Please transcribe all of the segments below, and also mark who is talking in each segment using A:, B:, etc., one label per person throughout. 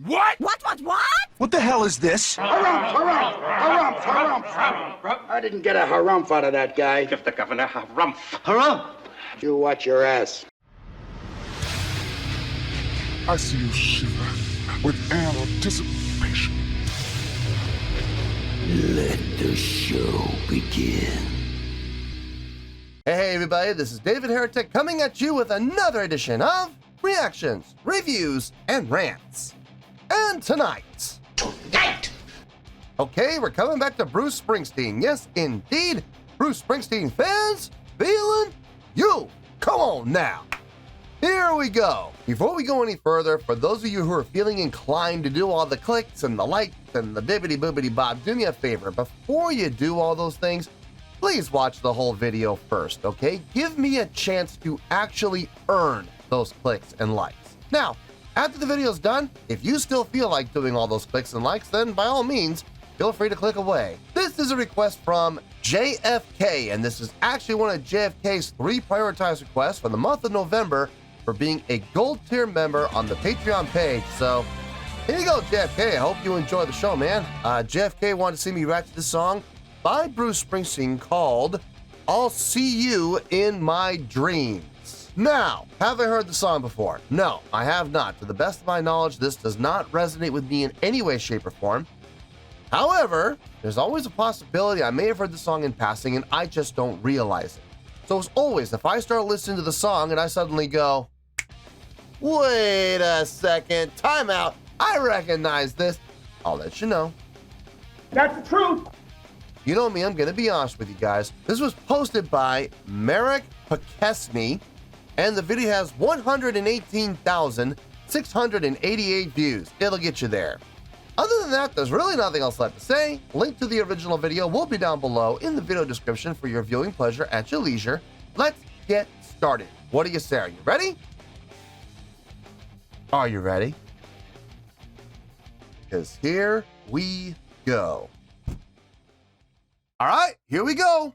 A: What?
B: What?
C: What the hell is this?
D: Harumph. I didn't get a harumph out of that guy.
A: Give the governor harumph.
C: Harumph!
D: You watch your ass.
E: I see you shiver with anticipation.
F: Let the show begin.
G: Hey everybody, this is David Heretic coming at you with another edition of Reactions, Reviews, and Rants. And tonight, okay, we're coming back to Bruce Springsteen. Yes, indeed, Bruce Springsteen Fans FEELIN YOU. Come on now. Here we go. Before we go any further, for those of you who are feeling inclined to do all the clicks and the likes and the bibbity boobity bob, do me a favor. Before you do all those things, please watch the whole video first, okay? Give me a chance to actually earn those clicks and likes. Now, after the video's done, if you still feel like doing all those clicks and likes, then by all means, feel free to click away. This is a request from JFK, and this is actually one of JFK's 3 prioritized requests for the month of November for being a gold tier member on the Patreon page. So here you go, JFK. I hope you enjoy the show, man. JFK wanted to see me react to this song by Bruce Springsteen called I'll See You in My Dreams. Now, have I heard the song before? No, I have not. To the best of my knowledge, this does not resonate with me in any way, shape, or form. However, there's always a possibility I may have heard the song in passing and I just don't realize it. So as always, if I start listening to the song and I suddenly go, wait a second, time out, I recognize this, I'll let you know.
A: That's the truth.
G: You know me, I'm going to be honest with you guys. This was posted by Marek Pekesny, and the video has 118,688 views. It'll get you there. Other than that, there's really nothing else left to say. Link to the original video will be down below in the video description for your viewing pleasure at your leisure. Let's get started. What do you say? Are you ready? Are you ready? Because here we go. All right, here we go.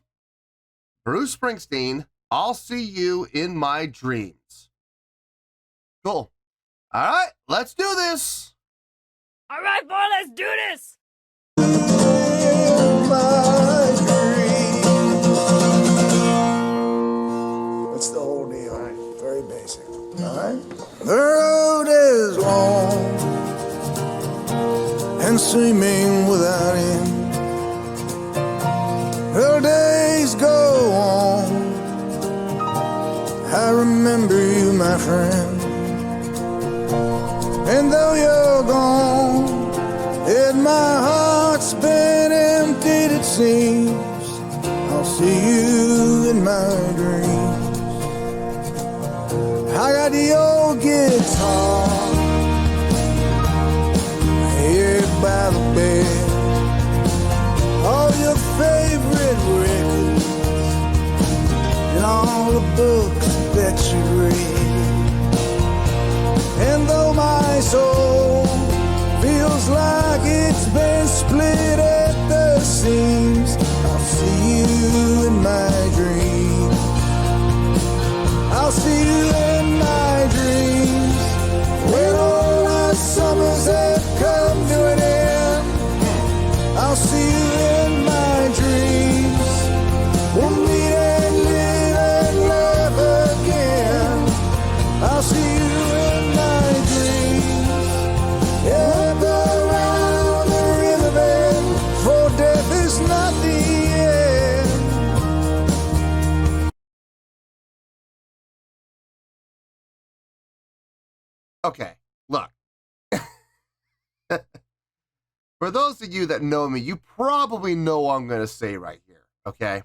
G: Bruce Springsteen, I'll See You in My Dreams. Cool. All right, let's do this.
B: All right, boy, let's do this.
H: What's the whole deal? All right. Very basic. All right. The road is long and seeming without end. The days go on. I remember you, my friend. And though you're gone, and my heart's been emptied, it seems, I'll see you in my dreams. I got the old guitar here by the bed, all your favorite records, and all the books that you read. And though my soul feels like it's been split at the seams, I'll see you in my dreams. I'll see you in my dreams. When all our summers have come to an end, I'll see you in my dreams. We'll meet and live and laugh again. I'll see you in my dreams. Up around the riverbed, for death is not the end.
G: Okay, look. For those of you that know me, you probably know what I'm going to say right here, okay?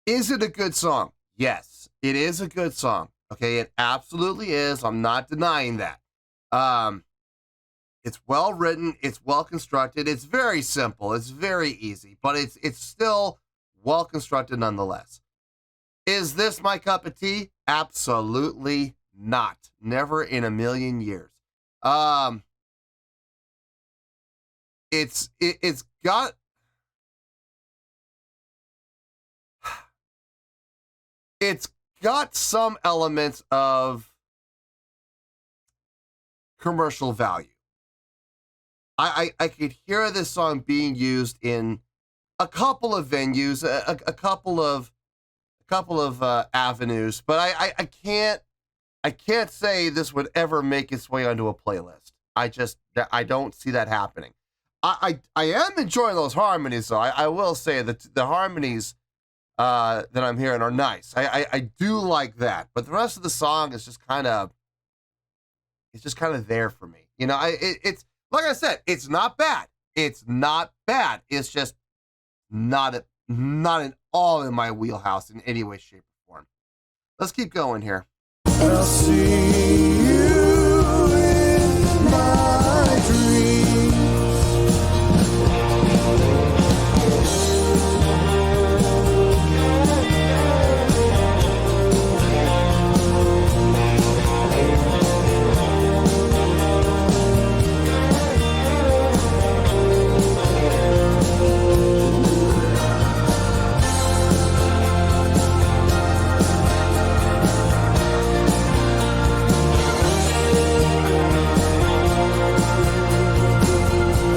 G: Is it a good song? Yes, it is a good song. Okay, it absolutely is. I'm not denying that. It's well written, it's well constructed, it's very simple, it's very easy, but it's still well constructed nonetheless. Is this my cup of tea? Absolutely not. Never in a million years. It's got some elements of commercial value. I could hear this song being used in a couple of venues, a couple of avenues, but I can't say this would ever make its way onto a playlist. I don't see that happening. I am enjoying those harmonies, though. I will say that the harmonies that I'm hearing are nice. I do like that, but the rest of the song is just kind of there for me. You know, it's like I said, it's not bad. It's not bad. It's just not at all in my wheelhouse in any way, shape, or form. Let's keep going here.
H: I'll see you in my dreams.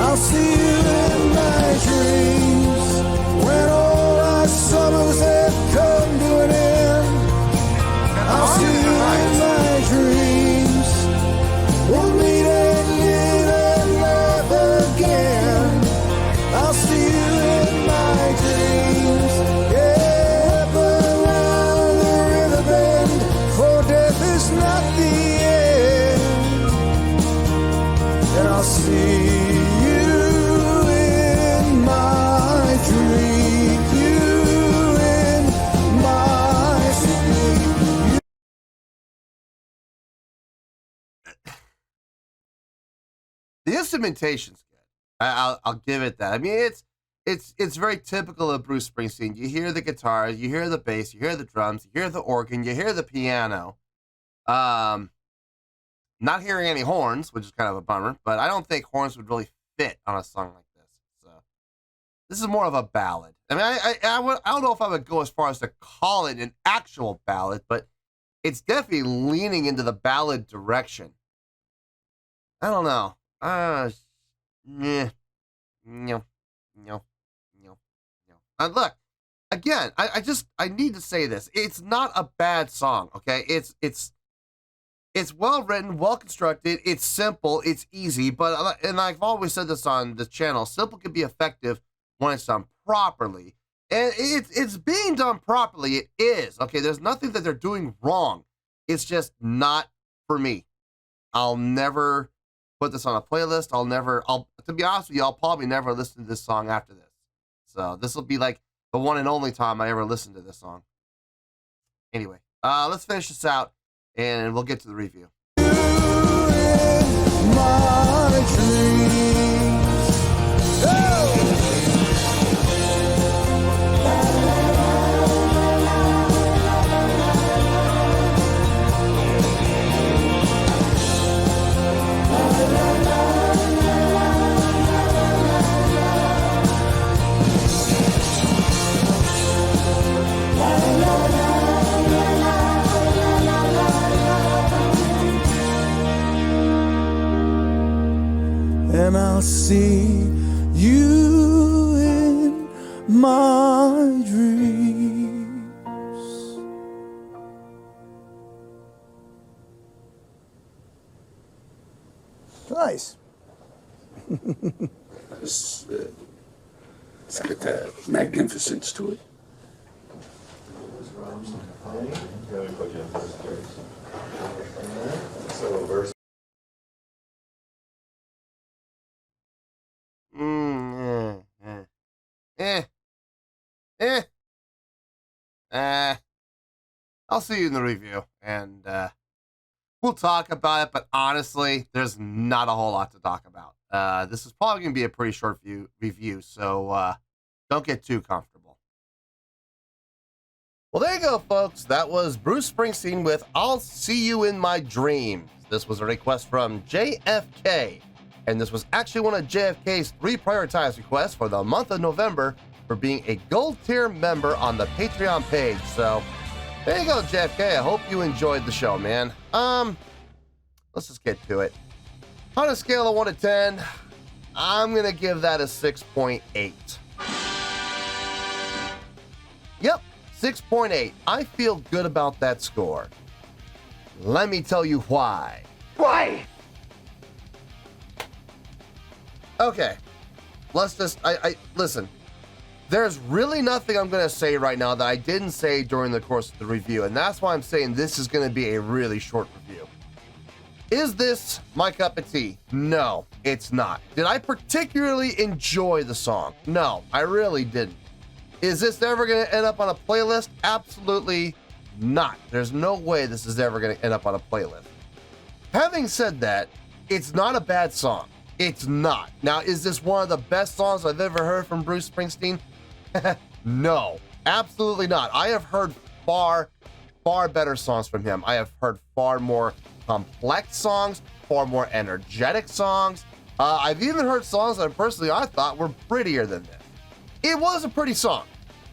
H: I'll see you in my dreams when all our summers have come to an end. I'll see you in my dreams. We'll meet and live and laugh again. I'll see you in my dreams. Yeah, up around the river bend, for death is not the end. And I'll see
G: the instrumentation's good. I'll give it that. I mean, it's very typical of Bruce Springsteen. You hear the guitar, you hear the bass, you hear the drums, you hear the organ, you hear the piano. Not hearing any horns, which is kind of a bummer, but I don't think horns would really fit on a song like this. So this is more of a ballad. I mean, I don't know if I would go as far as to call it an actual ballad, but it's definitely leaning into the ballad direction. I don't know. No. Look, again, I need to say this. It's not a bad song, okay? It's well written, well constructed. It's simple, it's easy, but and I've always said this on the channel, simple can be effective when it's done properly. And it's being done properly. It is, okay? There's nothing that they're doing wrong. It's just not for me. I'll never put this on a playlist. To be honest with you, I'll probably never listen to this song after this. So this will be like the one and only time I ever listen to this song. Anyway, let's finish this out and we'll get to the review.
H: My dreams. Oh! And I'll see you in my dreams. Nice.
D: It's got that magnificence to it.
G: I'll see you in the review, and we'll talk about it, but honestly, there's not a whole lot to talk about. This is probably going to be a pretty short review, so don't get too comfortable. Well, there you go, folks. That was Bruce Springsteen with I'll See You in My Dreams. This was a request from JFK, and this was actually one of JFK's 3 prioritized requests for the month of November for being a gold tier member on the Patreon page. So there you go, JFK. I hope you enjoyed the show, man. Let's just get to it. On a scale of 1 to 10, I'm gonna give that a 6.8. Yep, 6.8. I feel good about that score. Let me tell you why.
A: Why?
G: Okay, let's just, listen. There's really nothing I'm gonna say right now that I didn't say during the course of the review, and that's why I'm saying this is gonna be a really short review. Is this my cup of tea? No, it's not. Did I particularly enjoy the song? No, I really didn't. Is this ever gonna end up on a playlist? Absolutely not. There's no way this is ever gonna end up on a playlist. Having said that, it's not a bad song. It's not. Now, is this one of the best songs I've ever heard from Bruce Springsteen? No, absolutely not. I have heard far better songs from him. I have heard far more complex songs, far more energetic songs. I've even heard songs that personally I thought were prettier than this. It was a pretty song.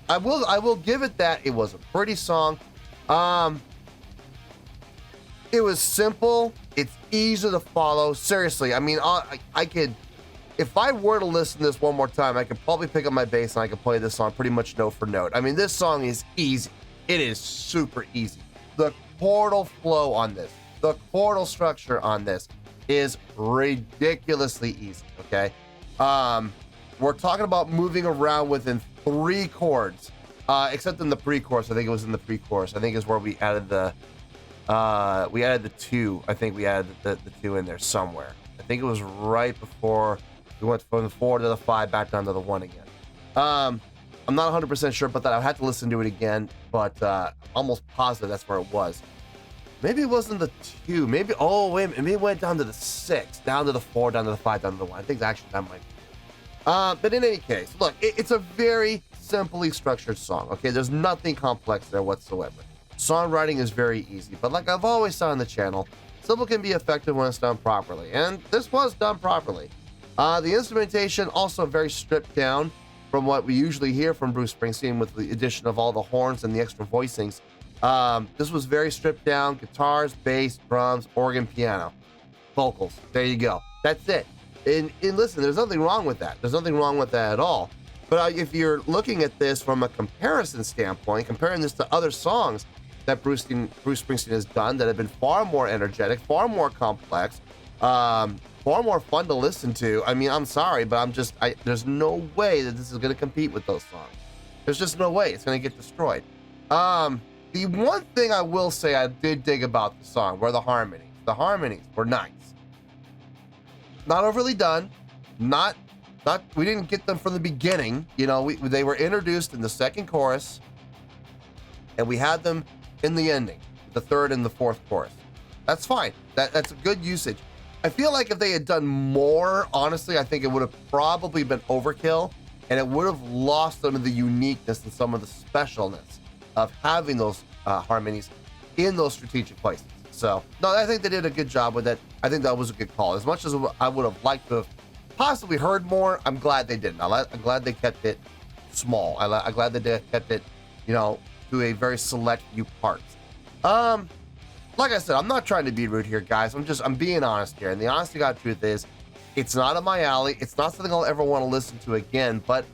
G: I will give it that. It was a pretty song. It was simple. It's easy to follow. Seriously, I mean, I could, if I were to listen to this one more time, I could probably pick up my bass and I could play this song pretty much note for note. I mean, this song is easy. It is super easy. The chordal flow on this, the chordal structure on this is ridiculously easy, okay? We're talking about moving around within 3 chords, except in the pre-chorus. I think it was in the pre-chorus. I think is where we added the 2. I think we added the 2 in there somewhere. I think it was right before we went from the 4 to the 5 back down to the 1 again. I'm not 100% sure about that. I had to listen to it again, but almost positive that's where it was. Maybe it wasn't the 2. Maybe, oh wait, maybe it went down to the 6, down to the 4, down to the 5, down to the 1. I think actually that might be. But in any case, look, it's a very simply structured song. Okay, there's nothing complex there whatsoever. Songwriting is very easy, but like I've always said on the channel, simple can be effective when it's done properly, and this was done properly. The instrumentation also very stripped down from what we usually hear from Bruce Springsteen with the addition of all the horns and the extra voicings. This was very stripped down: guitars, bass, drums, organ, piano, vocals. There you go. That's it. And listen, there's nothing wrong with that. There's nothing wrong with that at all. But if you're looking at this from a comparison standpoint, comparing this to other songs that Bruce Springsteen has done that have been far more energetic, far more complex, far more fun to listen to. I mean, I'm sorry, but there's no way that this is going to compete with those songs. There's just no way. It's going to get destroyed. The one thing I will say I did dig about the song were the harmonies. The harmonies were nice. Not overly done. We didn't get them from the beginning. You know, they were introduced in the second chorus, and we had them in the ending, the third and the fourth chorus. That's fine. That's a good usage. I feel like if they had done more, honestly, I think it would have probably been overkill, and it would have lost some of the uniqueness and some of the specialness of having those harmonies in those strategic places. So, no, I think they did a good job with it. I think that was a good call. As much as I would have liked to have possibly heard more, I'm glad they didn't. I'm glad they kept it small. I'm glad they kept it, you know, to a very select few parts. Like I said, I'm not trying to be rude here, guys. I'm being honest here. And the honest to God truth is, it's not up my alley. It's not something I'll ever want to listen to again. But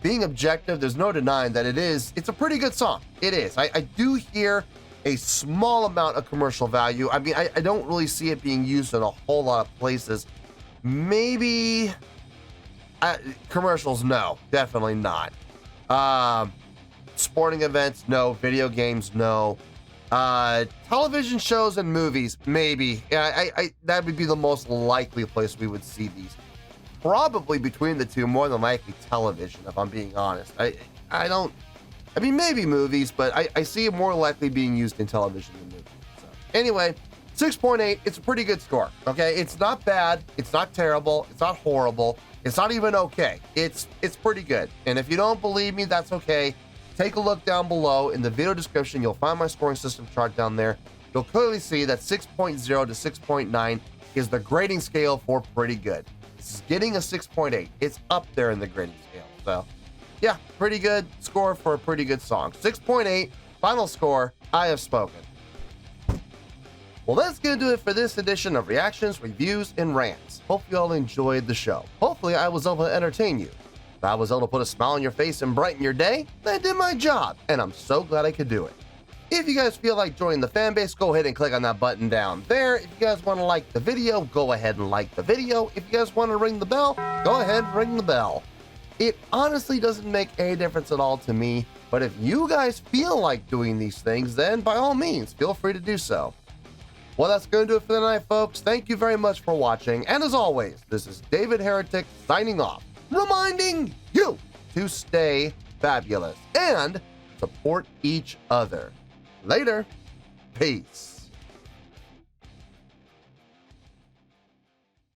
G: being objective, there's no denying that it's a pretty good song. It is. I do hear a small amount of commercial value. I mean, I don't really see it being used in a whole lot of places. Maybe commercials, no, definitely not. Sporting events, no. Video games, no. Television shows and movies, maybe. Yeah, that would be the most likely place we would see these. Probably between the two, more than likely television, if I'm being honest. I mean, maybe movies, but I see it more likely being used in television than movies. So, anyway, 6.8, it's a pretty good score, okay? It's not bad, it's not terrible, it's not horrible, it's not even okay. It's pretty good. And if you don't believe me, that's okay. Take a look down below. In the video description, you'll find my scoring system chart down there. You'll clearly see that 6.0 to 6.9 is the grading scale for pretty good. This is getting a 6.8. It's up there in the grading scale. So, yeah, pretty good score for a pretty good song. 6.8, final score, I have spoken. Well, that's going to do it for this edition of Reactions, Reviews, and Rants. Hope you all enjoyed the show. Hopefully hopefully I was able to entertain you. If I was able to put a smile on your face and brighten your day, then I did my job, and I'm so glad I could do it. If you guys feel like joining the fan base, go ahead and click on that button down there. If you guys want to like the video, go ahead and like the video. If you guys want to ring the bell, go ahead and ring the bell. It honestly doesn't make any difference at all to me, but if you guys feel like doing these things, then by all means, feel free to do so. Well, that's going to do it for the night, folks. Thank you very much for watching, and as always, this is David Heretic signing off, reminding you to stay fabulous and support each other. Later. Peace.